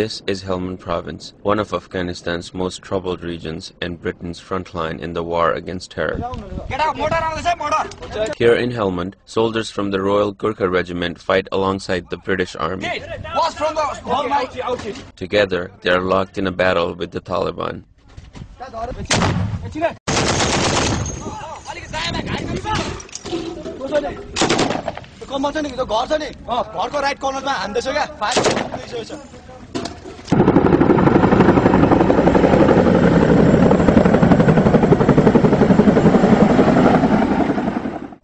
This is Helmand province, one of Afghanistan's most troubled regions and Britain's front line in the war against terror. Here in Helmand, soldiers from the Royal Gorkha Regiment fight alongside the British Army. Together, they are locked in a battle with the Taliban.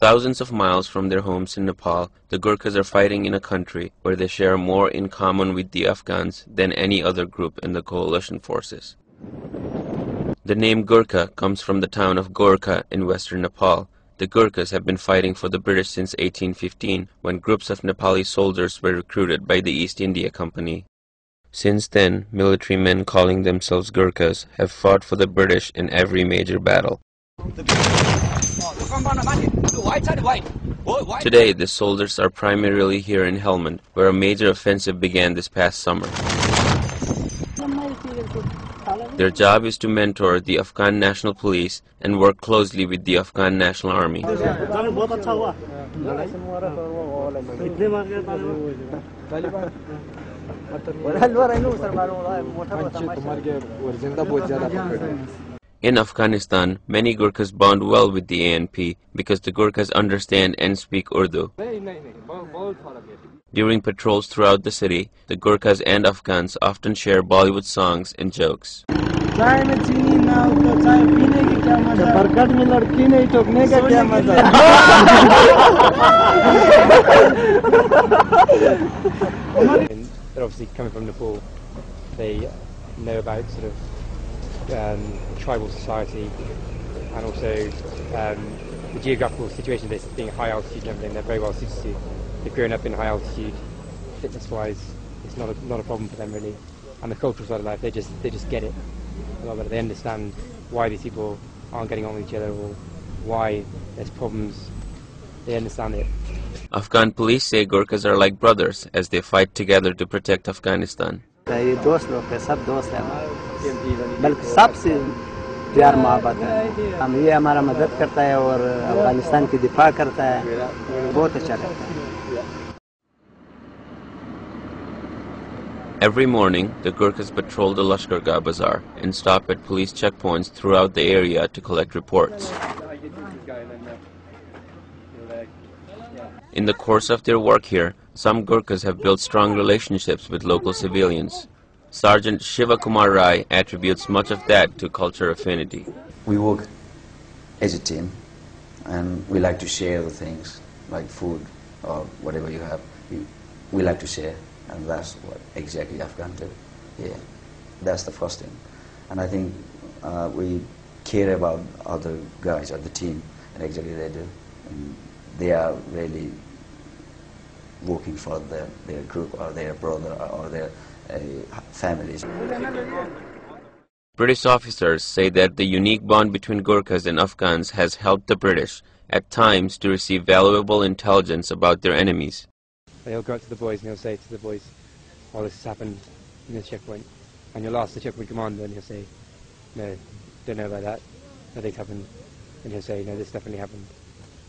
Thousands of miles from their homes in Nepal, the Gorkhas are fighting in a country where they share more in common with the Afghans than any other group in the coalition forces. The name Gorkha comes from the town of Gorkha in western Nepal. The Gorkhas have been fighting for the British since 1815, when groups of Nepali soldiers were recruited by the East India Company. Since then, military men calling themselves Gorkhas have fought for the British in every major battle. Today, the soldiers are primarily here in Helmand, where a major offensive began this past summer. Their job is to mentor the Afghan National Police and work closely with the Afghan National Army. In Afghanistan, many Gorkhas bond well with the ANP because the Gorkhas understand and speak Urdu. During patrols throughout the city, the Gorkhas and Afghans often share Bollywood songs and jokes. They're obviously coming from Nepal. They know about sort of tribal society and also the geographical situation of this being high altitude and everything. They're very well suited to. They've grown up in high altitude. Fitness-wise, it's not a problem for them really. And the cultural side of life, they just get it a lot better. They understand why these people aren't getting on with each other or why there's problems. They understand it. Afghan police say Gorkhas are like brothers as they fight together to protect Afghanistan. Every morning, the Gorkhas patrol the Lashkargah Bazaar and stop at police checkpoints throughout the area to collect reports. In the course of their work here, some Gorkhas have built strong relationships with local civilians. Sergeant Ramkumar Rai attributes much of that to culture affinity. We work as a team and we like to share the things like food or whatever you have. We like to share, and that's what exactly Afghan do. Yeah, that's the first thing. And I think we care about other guys or the team, and exactly they do. And they are really working for their group or their brother or their families. British officers say that the unique bond between Gorkhas and Afghans has helped the British, at times, to receive valuable intelligence about their enemies. He'll go up to the boys and he'll say to the boys, "Oh, this has happened in this checkpoint," and you'll ask the checkpoint commander and he'll say, "No, don't know about that. Nothing's happened." And he'll say, "No, this definitely happened."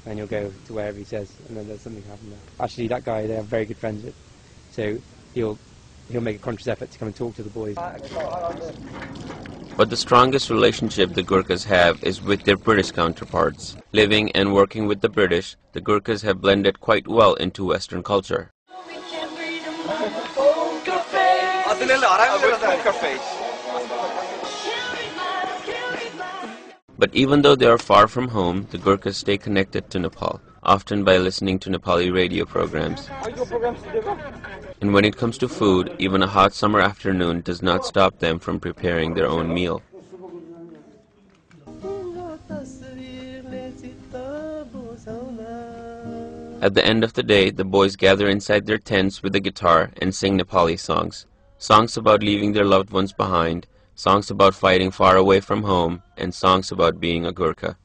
And you'll go to wherever he says, and then there's something happened there. Actually, that guy they have very good friends with, so he'll make a conscious effort to come and talk to the boys. But the strongest relationship the Gorkhas have is with their British counterparts. Living and working with the British, the Gorkhas have blended quite well into Western culture. But even though they are far from home, the Gorkhas stay connected to Nepal, often by listening to Nepali radio programs. And when it comes to food, even a hot summer afternoon does not stop them from preparing their own meal. At the end of the day, the boys gather inside their tents with a guitar and sing Nepali songs. Songs about leaving their loved ones behind, songs about fighting far away from home, and songs about being a Gorkha.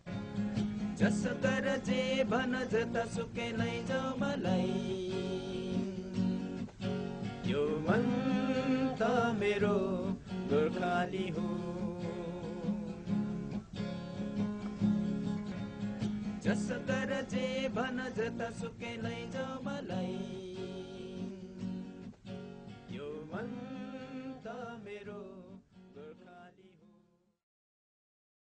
मेरो गोर्खाली हुँ जस गर जे भन जता सुकै लैजाऊ मलाई